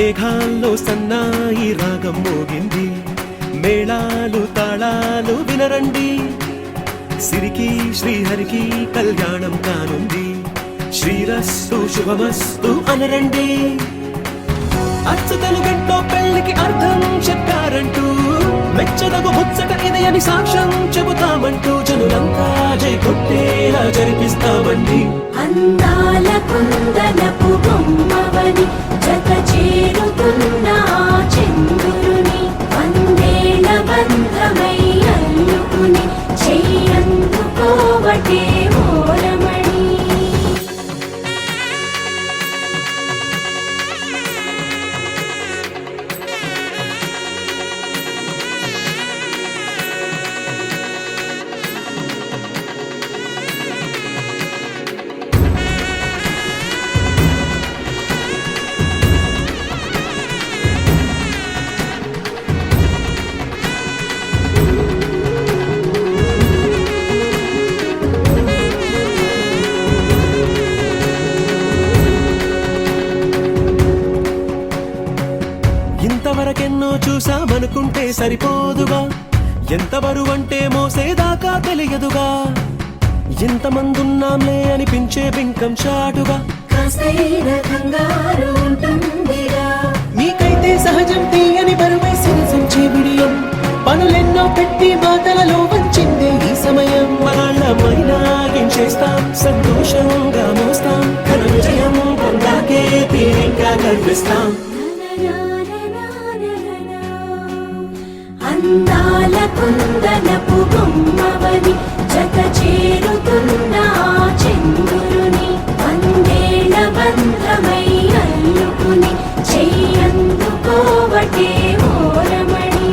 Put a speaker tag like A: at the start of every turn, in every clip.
A: మేఘాల్లో సన్నాయి రాగం మోగింది, మేళాలు తాళాలు వినరండి, సిరికి శ్రీహరికి కళ్యాణం కానుంది, శ్రీరస్తు శుభమస్తు అనరండి. అచ్చు తెలుగింటో పెళ్లికి అర్థం చెప్పారంటూ, మెచ్చదగు ముచ్చట ఇది అని సాక్ష్యం చెబుతామంటూ, జనులంతా జై కొట్టేలా జరిపిస్తామండి.
B: అందాల కుందనపు బొమ్మవని జత చేరుతున్న చంద్రుని, వందేల బంధమై అల్లుకుని చెయ్యందుకోవటే ఓరమణి.
A: ఇంతవరకెన్నో చూసామనుకుంటే సరిపోదుగా, ఎంత బరువంటే మోసేదాకా తెలియదుగా, ఇంతమందున్నాంలే అనిపించే బింకం చాటుగా,
B: కాస్తైన కంగారు ఉంటుందిగా.
A: నీకైతే సహజం తీయని బరువై సిరసించే బిడియం, పనులెన్నో పెట్టి మాటలలో వచ్చిందే ఈ సమయం. మనాళ్ళమైనా ఏం చేస్తాం, సంతోషంగా మోస్తాం, ఘన విజయం పొందాకే తీరిగ్గా గర్విస్తాం.
B: అందాల కుందనపు బొమ్మవని జత చేరుతున్న చంద్రుని, వందేల బంధమై అల్లుకుని చెయ్యందుకోవటే ఓరమణి.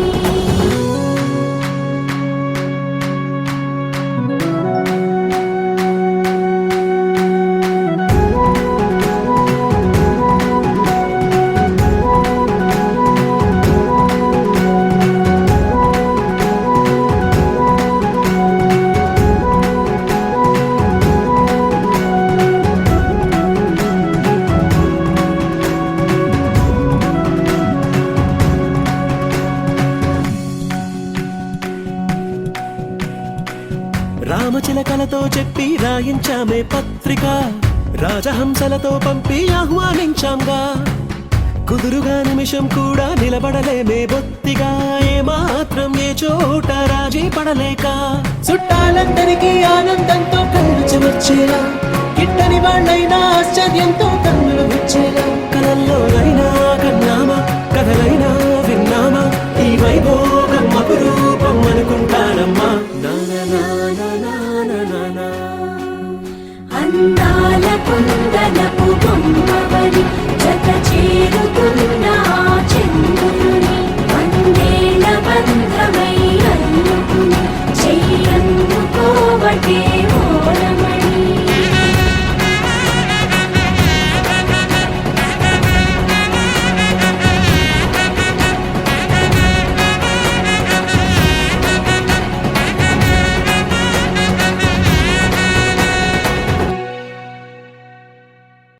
A: రామచిలకలతో చెప్పి రాయించామే పత్రిక, రాజహంసలతో పంపి ఆహ్వానించాంగా, కుదురుగా నిమిషం కూడా నిలబడలేమే బొత్తిగా, ఏ మాత్రం ఏ చోట రాజీ పడలేక, చుట్టాలందరికీ ఆనందంతో కళ్ళు చెమర్చేలా, గిట్టని వాళ్ళైనా ఆశ్చర్యంతో కన్నులు వచ్చేలా,